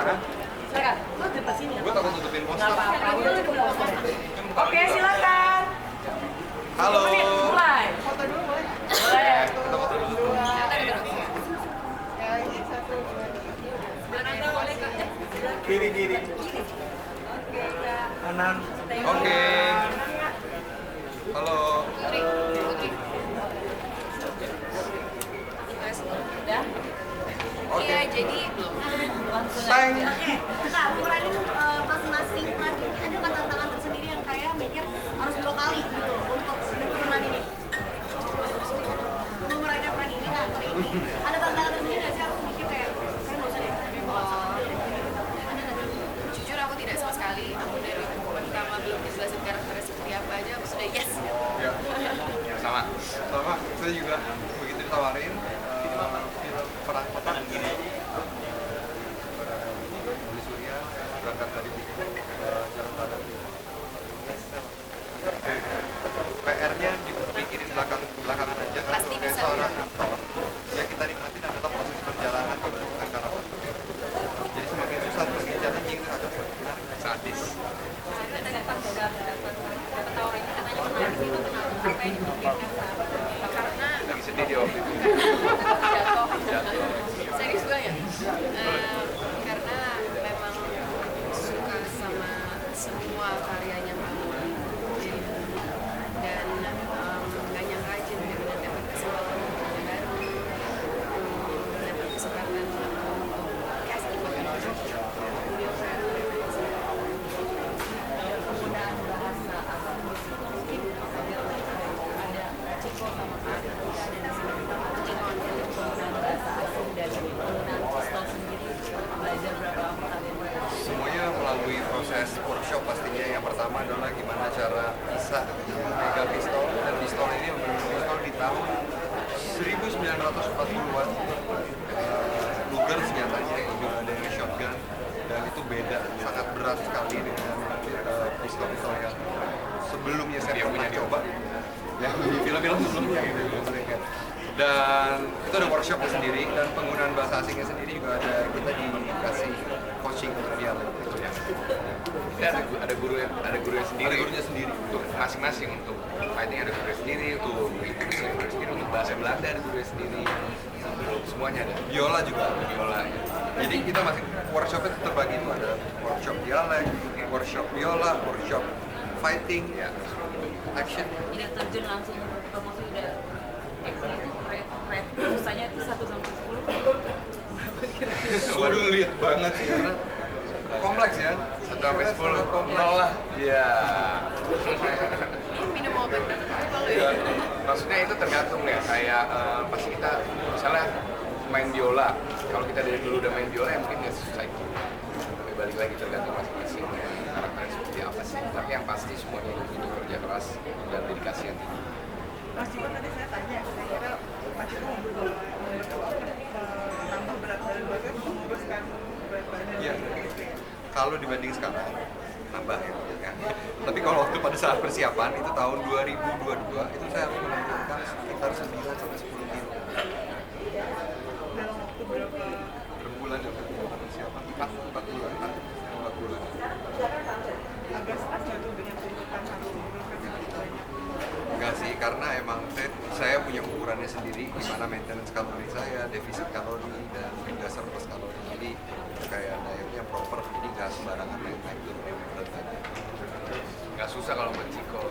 Silakan. Lu depan sini. Gue takut tutupin poster. Nggak apa-apa. Oke, silakan. Halo. 2 menit mulai. Foto dulu boleh? Boleh. Kita foto dulu. Kiri. Kanan. Oke. Halo. Udah? Oke. Iya, jadi Langsung Thank. aja. nah, ukurannya masing-masing pelatih ini ada nggak tantangan tersendiri yang kayak mikir harus 2 kali gitu untuk penurunan ini. Mengurangi peran ini kan kali ini. Ada tantangan tersendiri nggak sih? Aku mikir kayak saya nggak usah deh, tapi mau ada nggak sih? Jujur aku tidak sama sekali. Aku dari pertama belum dijelasin karakternya seperti apa aja, aku sudah yes. Ya. Sama. Saya juga begitu ditawarin film perang kotak gini. Budi Surya berangkat dari Jalan Barat. PR-nya dipikirin belakangan aja karena Pasti sebagai bisa. seorang aktor ya kita nikmatin adalah proses perjalanan pembentukan karakter. Jadi semakin susah semakin challenging akan menarik sadis. Karena Lagi sedih dia waktu itu. serius gue ya. Karena memang suka sama semua karyanya Pak Nur. Dan nggak nyangka aja benar-benar dapat kesempatan yang baru, dapat kesempatan untuk casting beliau penggunaan bahasa asing mungkin ada Ciko sama Kak ada di sini penggunaan bahasa asing dan penggunaan pistol sendiri belajar berapa lama kalian belajar? Semuanya melalui proses workshop pastinya. Yang pertama adalah gimana cara bisa memegang pistol, dan pistol ini benar-benar pistol di tahun 1940-an. Luger senjatanya juga ada yang shotgun, dan itu beda, sangat berat sekali dengan pistol-pistol yang sebelumnya saya pernah coba yang di film-film sebelumnya gitu. Dan itu ada workshopnya sendiri, dan penggunaan bahasa asingnya sendiri juga ada, kita dikasih coaching untuk dialog gitu ya. Jadi ada guru yang sendiri. Ada gurunya sendiri. Untuk masing-masing, untuk fighting ada guru sendiri, untuk Inggris ada guru sendiri, untuk bahasa Belanda ada guru sendiri. Semuanya ada. Biola juga. Biola. Jadi kita masih workshopnya terbagi itu, ada workshop dialek, workshop biola, workshop fighting, Ya. action. Tidak terjun langsung promosi udah acting itu red susahnya itu 1 sampai 10 Waduh, lihat banget sih karena kompleks ya. 1 sampai 10 kompleks. nol lah. Iya. minum obat kalau Ya. ya. Maksudnya itu tergantung ya. Kayak pasti kita misalnya main biola. Kalau kita dari dulu udah main biola ya mungkin nggak susah itu. Tapi balik lagi tergantung masing-masing karakternya seperti apa sih. Tapi yang pasti semuanya itu butuh kerja keras dan dedikasi yang tinggi. Mas Ciko tadi saya tanya, saya kira Mas Ciko menambah berat badan bagus, menguruskan berat badan. Iya. Kalau dibanding sekarang nambah ya. Tapi kalau waktu pada saat persiapan itu tahun 2022 itu saya harus menurunkan sekitar 9 sampai 10 kilo. Dalam waktu berapa? Berbulan ya persiapan 4 bulan. Agak stres nggak tuh dengan tuntutan harus menurunkan berat banyak? Enggak sih, karena emang saya punya ukurannya sendiri gimana maintenance kalori saya, defisit kalori, dan juga surplus kalori. Jadi kayak dietnya proper, jadi nggak sembarangan naik turun berat badan. Nggak susah kalau buat Ciko,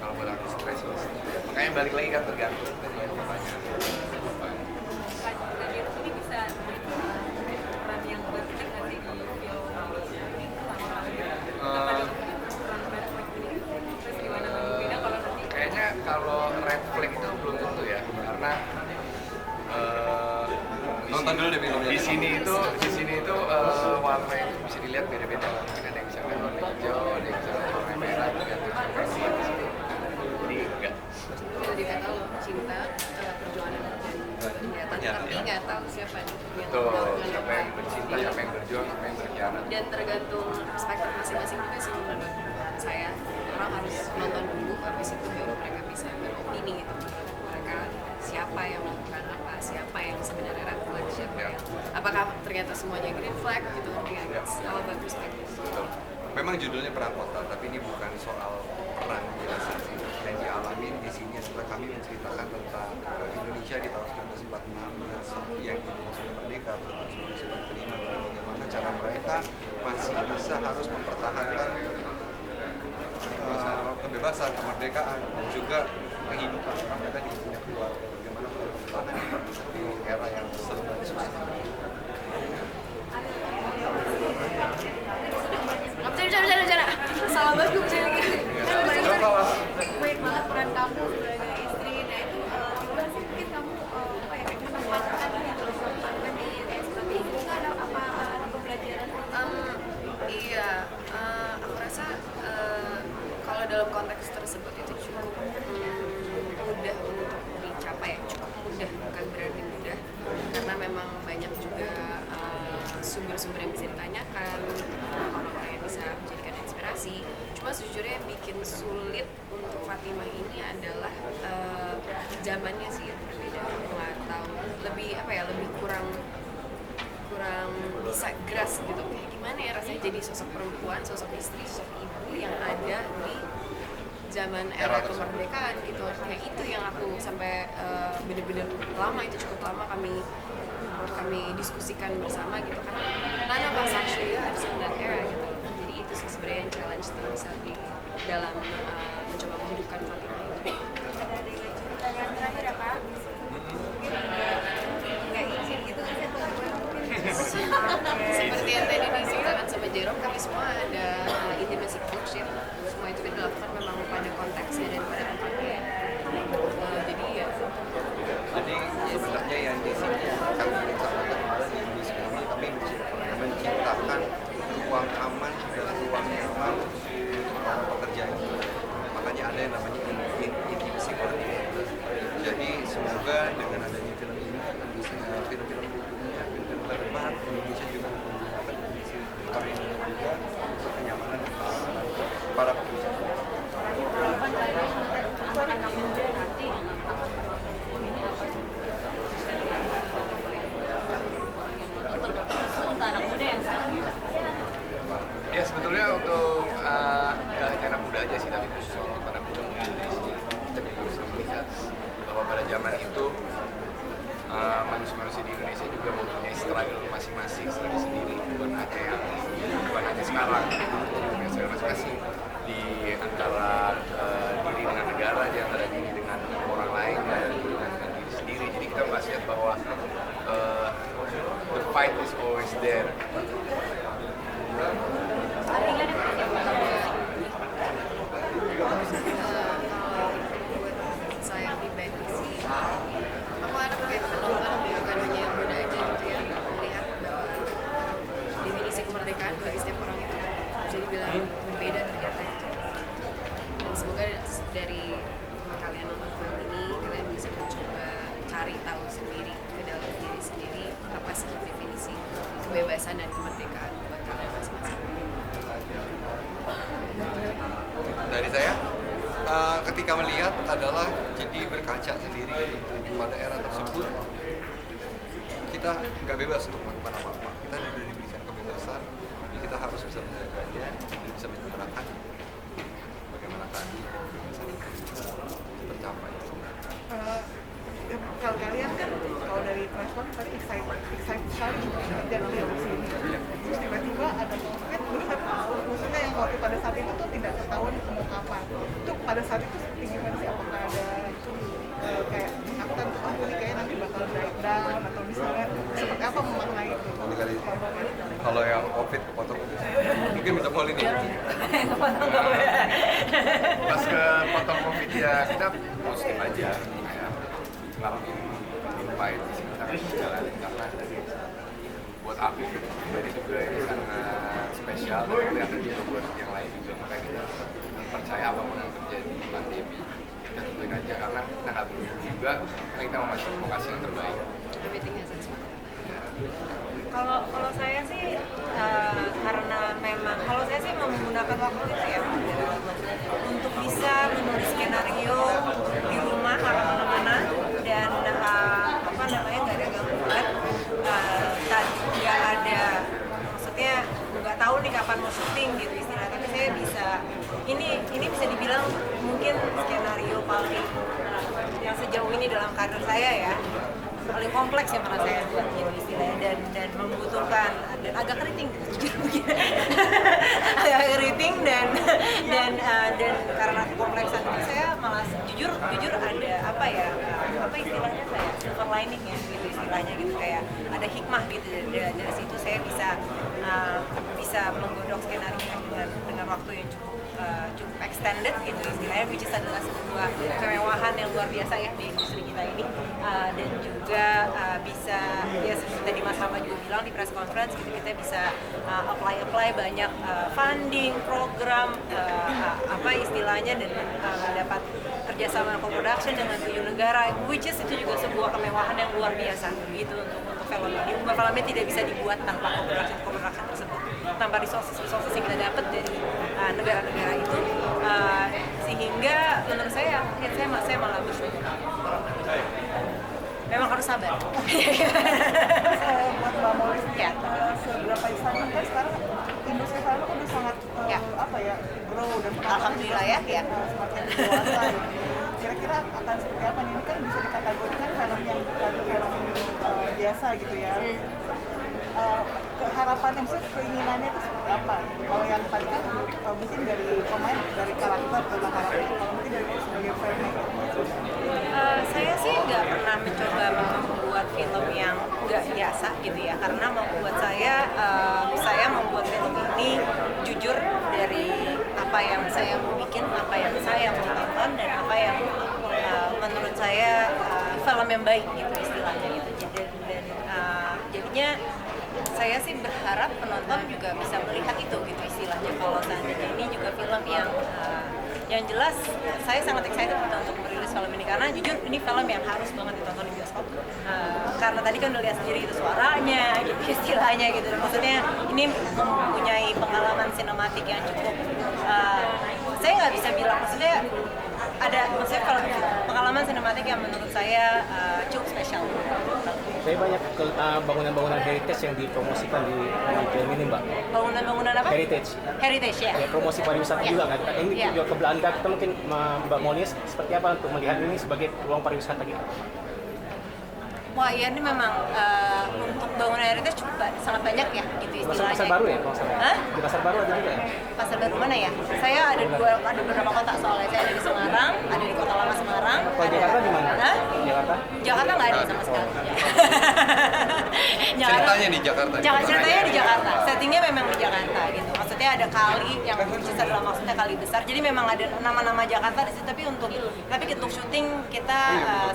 kalau buat aku stres pasti. Makanya balik lagi kan tergantung tadi yang bapaknya. ini bisa peran yang buat kita nanti di film ini Kayaknya kalau red flag itu belum tentu ya, karena Nonton dulu deh filmnya. di sini itu warna itu bisa dilihat beda-beda. Mungkin ada yang bisa main warna hijau, ada yang bisa main warna merah, tergantung ekspresi di sini. Jadi enggak. Jadi nggak tahu cinta, perjuangan dan kelihatan, tapi nggak tahu siapa yang Betul, melakukan siapa apa. yang bercinta, siapa yang berjuang, siapa yang berkhianat. Dan tergantung perspektif masing-masing juga sih menurut saya. Orang harus nonton dulu, habis itu baru mereka bisa beropini gitu. Mereka siapa yang melakukan apa, siapa yang sebenarnya red flag, siapa yang apakah ternyata semuanya green flag gitu. It's all about perspective. Betul. Memang judulnya Perang Kota, tapi ini bukan soal perang biasa sih. Yang dialami di sini setelah kami menceritakan tentang Indonesia di tahun 1946 yang sudah merdeka, tahun 1945, bagaimana cara mereka masih bisa harus mempertahankan kebebasan, kemerdekaan, dan juga kehidupan mereka di punya keluarga. Bagaimana mempertahankan di era yang serba susah. Bicara. Salah banget gue bicara gitu. Baik banget peran kamu sebagai istri. Nah itu gimana sih mungkin kamu apa ya kayak menempatkan gitu menempatkan di kayak seperti itu ada apa pembelajaran? Iya, aku rasa kalau dalam konteks tersebut itu cukup mudah untuk dicapai, cukup mudah, bukan berarti mudah, karena memang banyak juga sumber-sumber yang bisa ditanyakan, orang-orang yang bisa menjadikan inspirasi. Cuma sejujurnya yang bikin sulit untuk Fatimah ini adalah zamannya sih yang berbeda, nggak tahu, lebih apa ya, lebih kurang bisa grasp gitu, kayak gimana ya rasanya jadi sosok perempuan, sosok istri, sosok ibu yang ada di zaman era kemerdekaan gitu. Nah itu yang aku sampai bener-bener lama, itu cukup lama kami diskusikan bersama gitu, karena none of us actually lives in that era gitu. Jadi itu sih sebenarnya yang challenge terbesar di dalam mencoba menghidupkan Fatimah itu. Ada pertanyaan terakhir ya Kak? Nggak izin gitu kan saya Seperti yang tadi diceritakan sama Jerome, kami semua ada intimacy coach ya. Semua itu kan dilakukan memang pada konteksnya dan pada tempatnya. Jadi ya. Jadi sebenarnya yang di sini kami ingin sampaikan adalah di industri ini kami menciptakan ruang aman dan ruang nyaman untuk para pekerja ini. Makanya ada yang namanya intimacy coordinator. Jadi semoga dengan adanya film ini film-film hukumnya, film-film terbaru Indonesia juga menggunakan intimacy coordinator juga untuk kenyamanan dan keamanan para pekerja. Ya sebetulnya untuk nggak hanya anak muda aja sih, tapi khusus untuk anak muda mungkin di sini kita juga bisa melihat bahwa pada zaman itu manusia-manusia di Indonesia juga mempunyai struggle masing-masing sendiri, bukan hanya sekarang, punya struggle masing-masing di antara diri dengan negara, di antara diri dengan orang lain, dan dengan diri sendiri. Jadi kita masih lihat bahwa the fight is always there. Saya pribadi sih, aku harap kayak teman-teman bukan hanya yang muda aja gitu ya, melihat bahwa definisi kemerdekaan bagi setiap orang itu bisa dibilang berbeda ternyata. Dan semoga dari kalian nonton film ini, kalian bisa mencoba cari tahu sendiri ke dalam diri sendiri apa sih definisi kebebasan dan kemerdekaan buat kalian masing-masing. Dari saya, ketika melihat adalah jadi berkaca sendiri pada era tersebut, kita nggak bebas untuk melakukan apa-apa. Kita sudah diberikan kebebasan, jadi kita harus bisa menjaganya dan bisa menyuarakan bagaimana tadi kebebasan itu tercapai. Kalau kalian kan kalau dari transport tadi excited sekali dan lihat di sini. Terus tiba-tiba ada COVID, maksudnya yang waktu pada saat itu tuh tidak ketahuan mau kapan. Itu pada saat itu seperti gimana sih? Apakah ada kayak akan ini kayak nanti bakal breakdown atau misalnya seperti apa memaknai itu? Kalau yang COVID, potong mungkin bisa mulai nih. Pas ke potong COVID ya kita positif aja, kayak ngelakuin invite di sini kita kan jalanin karena buat aku pribadi juga ini sangat spesial dan kelihatan juga buat yang lain juga, makanya kita percaya apapun yang terjadi di pandemi kita tungguin aja karena kita nggak beruntung juga, karena kita mau kasih yang terbaik. Everything has its moment. Kalau saya sih karena memang kalau saya sih menggunakan waktu itu ya untuk bisa menulis skenario di rumah atau kemana-mana dan apa namanya pasti kapan mau syuting gitu istilah, tapi saya bisa ini bisa dibilang mungkin skenario paling yang sejauh ini dalam karir saya ya, paling kompleks yang pernah saya buat gitu istilahnya, dan membutuhkan dan agak keriting jujur begini agak keriting dan karena kompleksan itu saya malah jujur ada apa istilahnya saya silver lining ya gitu istilahnya gitu, kayak ada hikmah gitu dari situ saya bisa menggodok skenario dengan waktu yang cukup extended gitu istilahnya, which is adalah sebuah kemewahan yang luar biasa ya di industri kita ini, dan juga bisa ya seperti tadi Mas Rama juga bilang di press conference gitu, kita bisa apply banyak funding program apa istilahnya, dan mendapat kerjasama co-production dengan 7 negara, which is itu juga sebuah kemewahan yang luar biasa gitu untuk film ini. Filmnya tidak bisa dibuat tanpa co-production tersebut, tanpa resources yang kita dapat dari negara-negara itu, sehingga menurut saya malah bersyukur. Memang harus sabar. Buat Mbak Molly Ya. seberapa excited kan sekarang industri film kan udah sangat Ya. grow dan Alhamdulillah ya. semakin dewasa gitu. Kira-kira akan seperti apa nih? Ini kan bisa dikategorikan film yang biasa gitu ya. Harapannya, maksudnya keinginannya itu seperti apa? Kalau yang tadi kan mungkin dari pemain, dari karakter tentang karakter, kalau mungkin dari sebagai filmmaker. Saya sih nggak pernah mencoba membuat film yang nggak biasa gitu ya, karena buat saya membuat film ini jujur dari apa yang saya mau bikin, apa yang saya mau tonton, dan apa yang menurut saya film yang baik gitu istilahnya gitu. Dan jadinya saya sih berharap penonton juga bisa melihat itu gitu istilahnya, kalau seandainya ini juga film yang jelas saya sangat excited untuk merilis film ini, karena jujur ini film yang harus banget ditonton di bioskop, karena tadi kan udah lihat sendiri itu suaranya gitu istilahnya gitu, dan maksudnya ini mempunyai pengalaman sinematik yang cukup saya nggak bisa bilang, maksudnya kalau pengalaman sinematik yang menurut saya cukup spesial. Saya banyak bangunan-bangunan heritage yang dipromosikan di film ini, Mbak. Bangunan-bangunan apa? Heritage Ya. Ya, promosi pariwisata Ya. juga kan. Ini Ya. juga ke Belanda, kita mungkin Mbak Molly seperti apa untuk melihat ini sebagai peluang pariwisata gitu? Wah iya, ini memang untuk bangunan heritage sangat banyak ya gitu istilahnya. Pasar baru ya? Hah? Di pasar baru ada juga ya? Pasar baru mana ya? Saya ada beberapa kota soalnya. Saya ada di Semarang, ada di Kota Lama Semarang. Kalau Jakarta di mana? Hah? Jakarta nggak ada sama sekali. Ceritanya di Jakarta. Ceritanya di Jakarta. Settingnya memang di Jakarta gitu. Maksudnya ada kali yang adalah maksudnya kali besar. Jadi memang ada nama-nama Jakarta di situ. Tapi untuk syuting kita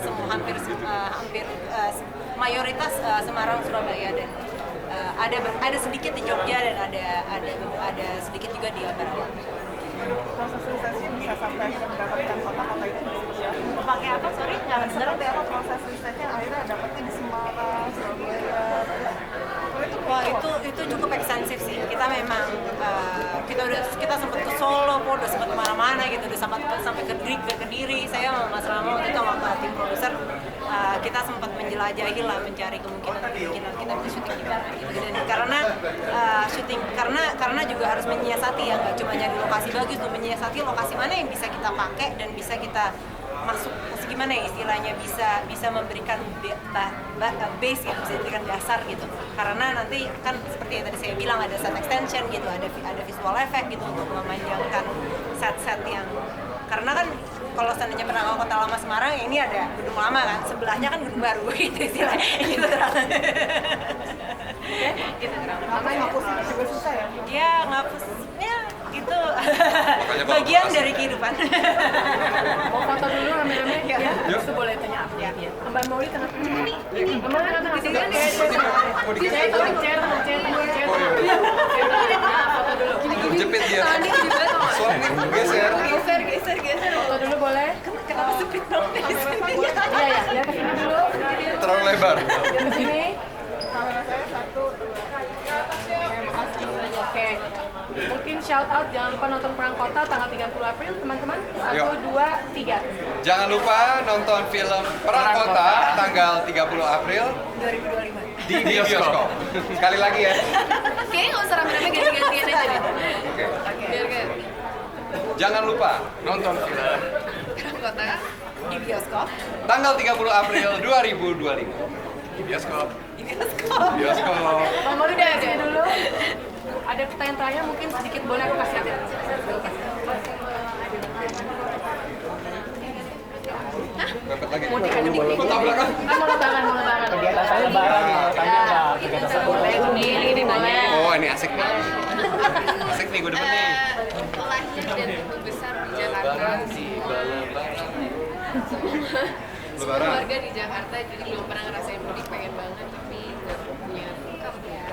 semua hampir mayoritas Semarang, Surabaya, dan ada sedikit di Jogja, dan ada sedikit juga di Ambarawa. Proses risetnya bisa sampai mendapatkan kota-kota itu seperti apa? Pakai apa? Sorry, nggak benar. Seperti apa proses risetnya akhirnya dapetnya di Semarang, Surabaya? Wah itu cukup ekstensif sih. Kita memang kita sempat ke Solo, udah sempat kemana-mana gitu, udah sampai ke Kediri. Saya sama Mas Rama waktu itu sama tim produser kita sempat menjelajahi lah, mencari kemungkinan kita bisa syuting di mana gitu. Dan karena juga harus menyiasati ya, nggak cuma nyari lokasi bagus tuh, menyiasati lokasi mana yang bisa kita pakai dan bisa kita masuk gimana ya istilahnya, bisa memberikan base gitu, bisa memberikan dasar gitu, karena nanti kan seperti yang tadi saya bilang ada set extension gitu, ada visual effect gitu untuk memanjangkan set yang, karena kan kalau seandainya pernah ke Kota Lama Semarang, ini ada gedung lama kan, sebelahnya kan gedung baru gitu istilahnya gitu terang. Gitu terang. Ngapusnya juga susah ya? Ya ngapusnya itu bagian dari kehidupan. Mau foto dulu rame-rame ya? Itu boleh tanya apa ya? Mbak Molly tengah-tengah. Ini Mbak tengah-tengah. Foto dulu. Jepit dia. Suami geser. Geser. Foto dulu boleh? Kenapa sempit dong? Iya ya, lihat ke sini dulu. Terlalu lebar. Lihat ke sini. Kamera saya 1, 2. Oke. Mungkin shout out jangan lupa nonton Perang Kota tanggal 30 April teman-teman. 1, Yuk. 2, 3. Jangan lupa nonton film Perang Kota tanggal 30 April 2025. di bioskop. Sekali lagi ya. Kayaknya nggak usah rame-rame ganti-gantian aja. Jangan lupa Nonton film Kota Di bioskop. tanggal 30 April 2025. di bioskop. Bioskop. Bang Mauli udah sini dulu. Ada pertanyaan terakhir mungkin sedikit boleh aku kasih. Mepet lagi. Mau dikasih Kok tabrakan? Kan mau lebaran. Kegiatan saya lebaran ya, tanya nggak? Kegiatan saya Boleh ini boleh. Oh, ini asik nih. Asik nih, gue demen nih. lahir dan tumbuh besar di Jakarta. Semua Lebaran. keluarga di Jakarta, jadi belum pernah ngerasain mudik, pengen banget tapi nggak punya income ya.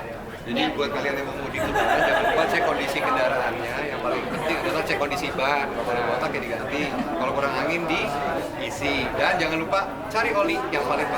Jadi buat kalian yang mau mudik lebaran jangan lupa cek kondisi kendaraannya. Yang paling penting adalah cek kondisi ban. Kalau ada botak ya diganti. Kalau kurang angin diisi. Dan jangan lupa cari oli yang paling